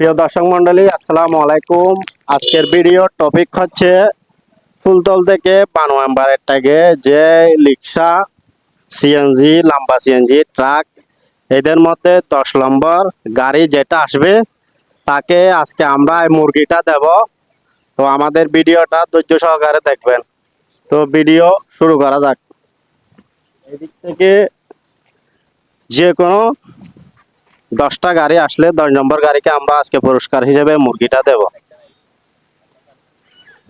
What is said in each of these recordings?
প্রিয় দর্শক মন্ডলী, আসসালামু আলাইকুম। আজকের ভিডিও টপিক হচ্ছে ফুলতল থেকে পানোয়াম্বারের টাগে যে রিক্সা, সিএনজি, লম্বা সিএনজি, ট্রাক, এদের মধ্যে 10 নম্বর গাড়ি যেটা আসবে তাকে আজকে আমরা এই মুরগিটা দেব। তো আমাদের ভিডিওটা ধৈর্য সহকারে দেখবেন। তো ভিডিও শুরু করা যাক। এদিক থেকে যে কোনো 10টা গাড়ি আসলে 10 নম্বর গাড়িকে আমরা আজকে পুরস্কার হিসেবে মুরগিটা দেব।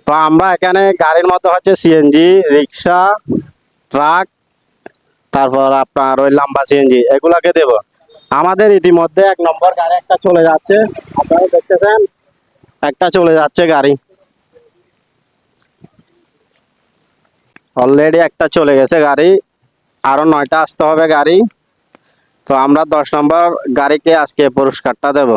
তো আমরা এখানে গাড়ির মধ্যে হচ্ছে সিএনজি, রিক্সা, ট্রাক, তারপর আপনার ওই লম্বা সিএনজি এগুলাকে দেব। আমাদের ইতিমধ্যে 1 নম্বর গাড়ি একটা চলে যাচ্ছে, আপনারা দেখতেছেন একটা চলে যাচ্ছে গাড়ি, অলরেডি একটা চলে গেছে গাড়ি, আরো 9টা আসতে হবে গাড়ি। তো আমরা 10 নম্বর গাড়িকে আজকে পুরস্কারটা দেব।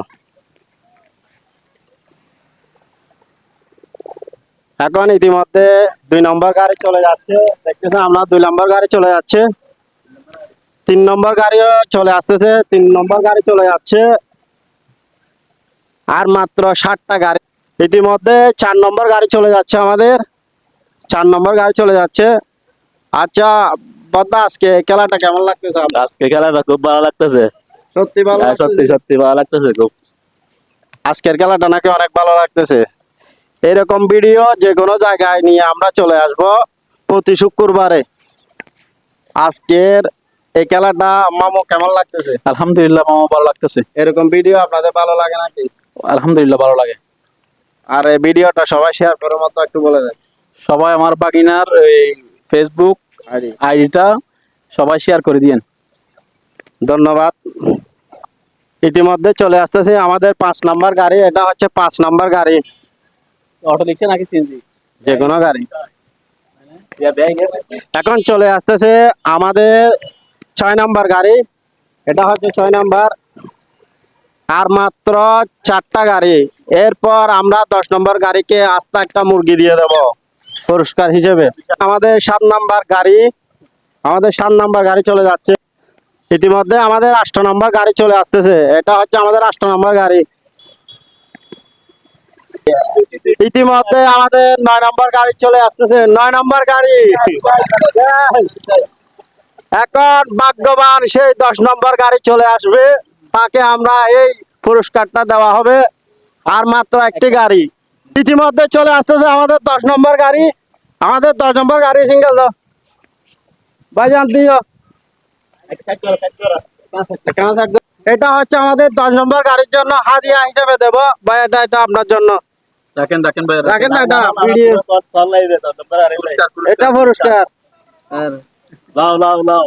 এখন ইতিমধ্যে 2 নম্বর গাড়ি চলে যাচ্ছে, দেখতেছেন আমরা 2 নম্বর গাড়ি চলে যাচ্ছে, 3 নম্বর গাড়িও চলে আসতেছে, 3 নম্বর গাড়ি চলে যাচ্ছে, আর মাত্র 60টা গাড়ি। ইতিমধ্যে 4 নম্বর গাড়ি চলে যাচ্ছে, আমাদের 4 নম্বর গাড়ি চলে যাচ্ছে। আচ্ছা বদ্দা, আজকে খেলাটা কেমন লাগতেছে? আজকে খেলাটা খুব ভালো লাগতেছে। সত্যি ভালো সত্যি লাগতেছে? সত্যি ভালো লাগতেছে খুব। আজকের খেলাটা নাকি অনেক ভালো লাগতেছে। এরকম ভিডিও যে কোনো জায়গায় নিয়ে আমরা চলে আসব প্রতি শুক্রবারে। আজকের এই খেলাটা মামু কেমন লাগতেছে? আলহামদুলিল্লাহ মামা ভালো লাগতেছে। এরকম ভিডিও আপনাদের ভালো লাগে নাকি? আলহামদুলিল্লাহ ভালো লাগে। আর এই ভিডিওটা সবাই শেয়ার করার মতো একটু বলে দেন। সবাই আমার বাগিনার এই ফেসবুক আইডিটা সবাই শেয়ার করে দিয়েন। ধন্যবাদ। ইতিমধ্যে চলে আসতেছে আমাদের 5 নম্বর গাড়ি। এটা হচ্ছে 5 নম্বর গাড়ি, অটো রিক্সা নাকি সিএনজি? যে কোনো গাড়ি। এখন চলে আসতেছে আমাদের 6 নম্বর গাড়ি। এটা হচ্ছে 6 নম্বর, আর মাত্র 4টা গাড়ি। এরপর আমরা 10 নম্বর গাড়িকে আস্তে একটা মুরগি দিয়ে দেব পুরস্কার হিসেবে। আমাদের 7 নম্বর গাড়ি, আমাদের 7 নম্বর গাড়ি চলে যাচ্ছে। ইতিমধ্যে আমাদের 8 নম্বর গাড়ি চলে আসতেছে। এটা হচ্ছে আমাদের 8 নম্বর গাড়ি। ইতিমধ্যে আমাদের 9 নম্বর গাড়ি চলে আসতেছে। 9 নম্বর গাড়ি। এখন ভাগ্যবান সেই 10 নম্বর গাড়ি চলে আসবে, তাকে আমরা এই পুরস্কারটা দেওয়া হবে। আর মাত্র একটি গাড়ি ইতিমধ্যে চলে আসতেছে আমাদের 10 নম্বর গাড়ি। আমাদের 10 নম্বর গাড়ি সিঙ্গেল দাও ভাইজান, দিও। এটা হচ্ছে আমাদের 10 নম্বর গাড়ির জন্য হাদিয়া হিসেবে দেব ভাই। এটা আপনার জন্য রাখেন রাখেন ভাই রাখেন না, এটা ভিডিও, এটা পুরস্কার। লাও লাও লাও।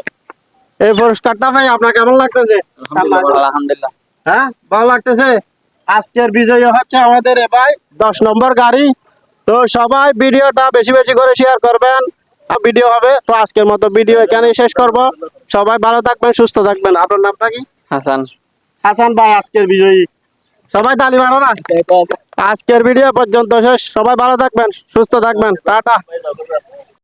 এই পুরস্কারটা ভাই আপনার কেমন লাগতেছে? আলহামদুলিল্লাহ। হ্যাঁ, ভালো লাগতেছে। আজকের বিজয়ী হচ্ছে আমাদের এ ভাই 10 নম্বর গাড়ি। তো সবাই ভিডিওটা বেশি বেশি করে শেয়ার করবেন, ভিডিও হবে। তো আজকের মতো ভিডিও এখানেই শেষ করব। সবাই ভালো থাকবেন, সুস্থ থাকবেন। আপনার নামটা কি? হাসান। হাসান ভাই আজকের বিজয়ী। সবাই তালি মারো না। আজকের ভিডিও পর্যন্ত শেষ। সবাই ভালো থাকবেন, সুস্থ থাকবেন, টাটা।